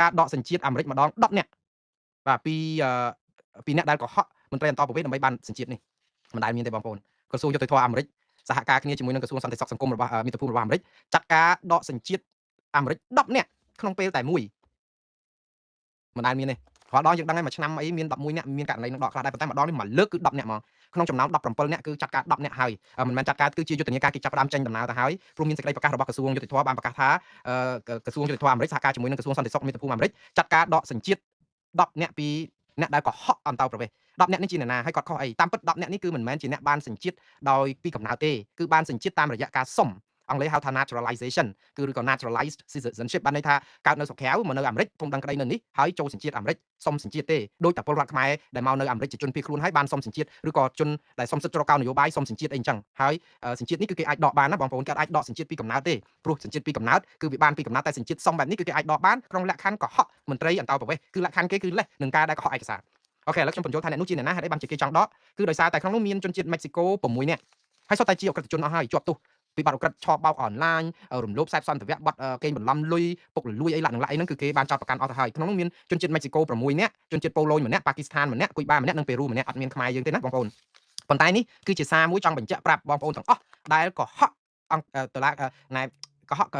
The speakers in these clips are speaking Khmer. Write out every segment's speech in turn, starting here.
ការដកសញ្ជាតិអាមេរិកម្ដង10នាក់បាទពីអ្នកដែលកុហកមន្ត្រីអន្តរប្រវេសដើម្បីបានសញ្ជាតិនេះមិនដែលមានទេបងប្អូនក្រសួងយុតិធធម៌អាមេរិកសហការគ្នាជាមួយនឹងក្រសួងសន្តិសុខសង្គមរបស់មាតុភូមិរបស់អាមេរិកចាត់ការដកសញ្ជាតិអាមេរិក10នាក់ក្នុងពេលតែមួយមិនដែលមានទេរាល់ដងយើងដឹងហើយមួយឆ្នាំអីមាន11នាក់មានករណីនឹងដកខ្លះដែរប៉ុន្តែម្ដងនេះមួយលើកគឺ10នាក់ហ្មងក្នុងចំណោម17នាក់គឺចាត់ការ10នាក់ហើយមិនមែនចាត់ការគឺជាយុទ្ធនាការគេចាប់ផ្ដើមចេញដំណើរទៅហើយព្រោះមានសេចក្តីប្រកាសរបស់ក្រសួងយុតិធធម៌បានប្រកាសថាក្រសួងយុតិធធម៌អាមេរិកសហការជាមួយនឹងក្រសួងសន្តិសុខមាតុភូមិអាមេរិកចាត់ការដកសញ្ជាតិ10នាក់ពីអ្នកដែលកុហកអន្តោប្រវេសន៍10នាក់នេះជាអ្នកណាហើយគាត់ខុសអីតាមពិត10នាក់នេះគឺមិនមែនជាអ្នកបានសញ្ជាតិដោយពីកំណើតទេគឺបានសញ្ជាតិតាមរយៈការសុំអង់គ្លេសហៅថា naturalization គឺឬក៏ naturalized citizenship បានន័យថាកើតនៅស្រុកក្រៅមកនៅអាមេរិកពុំដឹងក្តីនៅនេះហើយចូលសញ្ជាតិអាមេរិកសុំសញ្ជាតិទេដោយតែពលរដ្ឋខ្មែរដែលមកនៅអាមេរិកជាជនភៀសខ្លួនហើយបានសុំសញ្ជាតិឬក៏ជនដែលសុំសិទ្ធិជ្រកកោននយោបាយសុំសញ្ជាតិអីអញ្ចឹងហើយសញ្ជាតិនេះគឺគេអាចដកបានណាបងប្អូនគេអាចដកសញ្ជាតិពីកំណើតទេព្រោះសញ្ជាតិពីកំណើតគឺវាបានពីកំណើតតែសញ្ជាតិសុំបែបនេះគឺគេអាចដកបានក្នុងលក្ខខណ្ឌកុហកមន្ត្រីអន្តោប្រវេសន៍គឺលក្ខខណ្ឌគេគឺលេសនឹងការដែលកុហកឯកសារអូខេឥឡូវខ្ញុំបញ្យល់ថាអ្នកនោះជាអ្នកណាហេតុអីបានជាគេចង់ដកគឺដោយសារតែក្នុងនោះមានជនជាតិមិចស៊ីកូ6នាក់ហើយសុទ្ធតែជាអក្រិតជនអស់ហើយជាប់ទោសពីបាត់អក្រិតឆបបោកអនឡាញរំលោភខ្សែសន្តិវៈបាត់កេងបន្លំលុយពុករលួយអីឡាក់នឹងឡាក់អីហ្នឹងគឺគេបានចោទប្រកាន់អស់ទៅហើយក្នុងនោះមានជនជាតិមិចស៊ីកូ6នាក់ជនជាតិប៉ូឡូញម្នាក់ប៉ាគីស្ថានម្នាក់គុយបាម្នាក់និងពេរូម្នាក់អត់មានខ្មែរយើងទេណាបងប្អូនប៉ុន្តែនេះគឺជាសារមួយចង់បញ្ជាក់ប្រាប់បងប្អូនទាំងអស់ដែលកុហកអង្គតុលាណែកុហក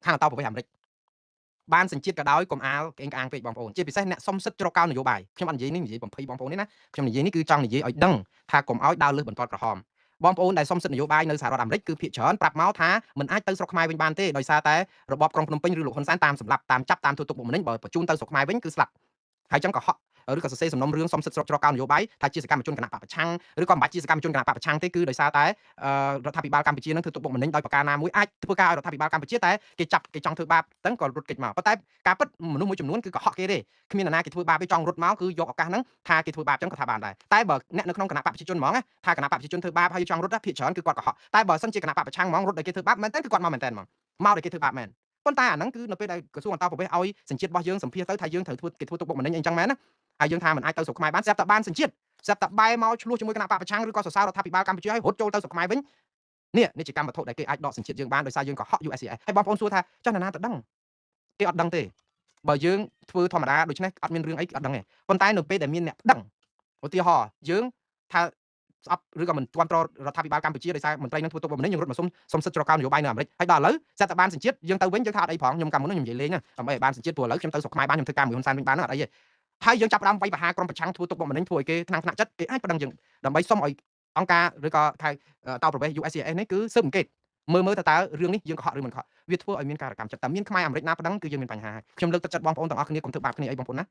ខាងអន្តោប្រវេសន៍អាមេរិកបានសញ្ជាតិក៏ដោយកុំអាលក្អេងក្អាងពេកបងប្អូនជាពិសេសអ្នកសុំសិទ្ធិជ្រកកោននយោបាយខ្ញុំអត់និយាយនេះនិយាយបំភ័យបងប្អូនទេណាខ្ញុំនិយាយនេះគឺចង់និយាយឲ្យដឹងថាកុំឲ្យដើរលើសបន្ទាត់ក្រហមបងប្អូនដែលសុំសិទ្ធិនយោបាយនៅសហរដ្ឋអាមេរិកគឺភាគច្រើនប្រាប់មកថាមិនអាចទៅស្រុកខ្មែរវិញបានទេដោយសារតែរបបក្រុងភ្នំពេញឬលោកហ៊ុនសែនតាមសម្លាប់តាមចាប់តាមធ្វើទុកបុកម្នេញបើបញ្ជូនទៅស្រុកខ្មែរវិញគឺស្លាប់ហើយចឹងក៏ហក់ឬក៏សរសេរសំណុំរឿងសុំសិទ្ធិស្រុកជ្រកកោននយោបាយថាជាសកម្មជនគណៈបកប្រឆាំងឬក៏មិនបាច់ជាសកម្មជនគណៈបកប្រឆាំងទេគឺដោយសារតែរដ្ឋាភិបាលកម្ពុជានឹងធ្វើទុកបុកម្នេញដោយប្រការណាមួយអាចធ្វើការឲ្យរដ្ឋាភិបាលកម្ពុជាតែគេចាប់គេចង់ធ្វើបាបហ្នឹងក៏រត់គេចមកប៉ុន្តែការពិតមនុស្សមួយចំនួនគឺកុហកគេទេគ្មាននរណាគេធ្វើបាបទេចង់រត់មកគឺយកឱកាសហ្នឹងថាគេធ្វើបាបចឹងក៏ថាបានដែរតែបើអ្នកនៅក្នុងគណៈបកប្រជាជនហ្មងថាគណៈបកប្រជាជនធ្វើបាបហើយចង់រត់ភាគច្រើនគឺគាត់កុហកតែបើសិនជាគណៈបកប្រឆាំងហ្មងរត់ដោយគេធ្វើបាបមែនតើគឺគាត់មកមែនតើហ្មងមកដោយគេធ្វើបាបមែនប៉ុន្តែអាហ្នឹងគឺនៅពេលដែលក្រសួងអន្តោប្រវេសន៍ឲ្យសញ្ជាតិរបស់យើងសម្ភាសទៅថាយើងត្រូវធ្វើគេធ្វើទុកបុកម្នេញអីចឹងមែនណាហើយយើងថាមិនអាចទៅស្រុកខ្មែរបានស្រាប់តែបានសញ្ជាតិស្រាប់តែបែរមកឆ្លោះជាមួយគណៈបកប្រឆាំងឬក៏សរសើររដ្ឋាភិបាលកម្ពុជាឲ្យរត់ចូលទៅស្រុកខ្មែរវិញនេះជាកម្មវត្ថុដែលគេអាចដកសញ្ជាតិយើងបានដោយសារយើងកុហក USCIS ហើយបងប្អូនសួរថាចុះនរណាទៅដឹងគេអត់ដឹងទេបើយើងធ្វើធម្មតាដូច្នេះអត់មានរឿងអីគេអត់ដឹងទេប៉ុន្តែនៅពេលដែលមានអ្នកដឹងឧទាហរណ៍យើងថាស្អប់ឬក៏មិនគ្រប់គ្រងរដ្ឋាភិបាលកម្ពុជាដោយសារមន្ត្រីនឹងធ្វើទុកបុកម្នេញយើងរត់មកសុំសិទ្ធិជ្រកកោននយោបាយនៅអាមេរិកហើយដល់ឥឡូវស្រាប់តែបានសញ្ជាតិយើងទៅវិញយើងថាអត់អីផងខ្ញុំកាលមុនខ្ញុំនិយាយលេងណាដើម្បីឲ្យបានសញ្ជាតិព្រោះឥឡូវខ្ញុំទៅស្រុកខ្មែរបានខ្ញុំធ្វើការមួយហ៊ុនសែនវិញបានអត់អីទេហើយយើងចាប់ផ្ដើមវាយប្រហារក្រុមប្រឆាំងធ្វើទុកបុកម្នេញធ្វើឲ្យគេថ្នាក់ចិត្តគេអាចប្តឹងយើងដើម្បីសុំឲ្យអង្គការឬក៏ខៅតោប្រវេសន៍ USCIS នេះគឺស៊ើបអង្កេតមើលតើរឿងនេះយើងកុហកឬមិនកុហកវាធ្វើឲ្យមានការកម្មចិត្តតែមានខ្មែរអាមេរិកណាប្តឹងគឺយើងមានបញ្ហាហើយខ្ញុំលើកទឹកចិត្តបងប្អូនទាំងអស់គ្នាកុំធ្វើបាបគ្នាអីបងប្អូនណា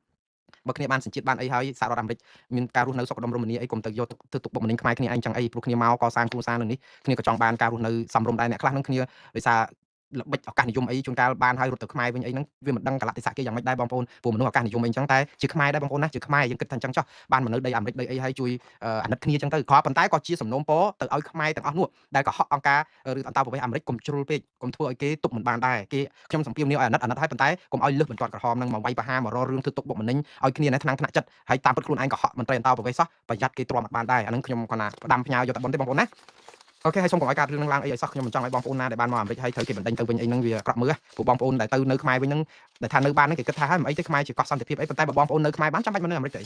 បើគ្នាបានសញ្ជាតិបានអីហើយសហរដ្ឋអាមេរិកមានការរស់នៅសុខដុមរមនាអីកុំទៅយកធ្វើទុកបុកម្នេញខ្មែរគ្នាឯងចឹងអីព្រោះគ្នាមកកសាងគ្រួសារនៅនេះគ្នាក៏ចង់បានការរស់នៅសមរម្យដែរអ្នកខ្លះនឹងគ្នាដោយសារល្បិចឱកាសនិយមអីជួនកាលបានហើយរត់ទៅខ្មែរវិញអីហ្នឹងវាមិនដឹងកលៈទេសៈគេយ៉ាងម៉េចដែរបងប្អូនព្រោះមនុស្សឱកាសនិយមអីចឹងតែជាខ្មែរដែរបងប្អូនណាជាខ្មែរយើងគិតថាចឹងចុះបានមកនៅដីអាមេរិកដីអីហើយជួយអាណិតគ្នាចឹងទៅគ្រាន់ប៉ុន្តែក៏ជាសំណូមពរទៅឲ្យខ្មែរទាំងអស់នោះដែលកុហកអង្គការឬអន្តរប្រវេសន៍អាមេរិកកុំជ្រុលពេកកុំធ្វើឲ្យគេទុកមិនបានដែរគេខ្ញុំសំពាវនាវឲ្យអាណិតហើយប៉ុន្តែកុំឲ្យលើសបន្ទាត់ក្រហមហ្នឹងមកវាយប្រហារមករករឿងធ្វើទុកបុកម្នេញឲ្យគ្នានៅថ្នាក់ចិត្តហើយតាមពិតខ្លួនឯងកុហកមន្ត្រីអន្តរប្រវេសន៍សោះប្រយ័ត្នគេទ្រាំអត់បានដែរអាហ្នឹងខ្ញុំគាត់ណាផ្ដាំផ្ញើយកតែប៉ុនទេបងប្អូនណាអូខេហើយសូមកុំឲ្យកើតរឿងនឹងឡើងអីឲ្យសោះខ្ញុំមិនចង់ឲ្យបងប្អូនណាដែលបានមកអាមេរិកហើយត្រូវគេបណ្ដេញទៅវិញអីហ្នឹងវាអាក្រក់មើលព្រោះបងប្អូនដែលទៅនៅខ្មែរវិញហ្នឹងដែលថានៅបានហ្នឹងគេគិតថាហើយមិនអីទេខ្មែរជាកោះសន្តិភាពអីប៉ុន្តែបើបងប្អូននៅខ្មែរបានចាំបាច់មកនៅអាមេរិកទេ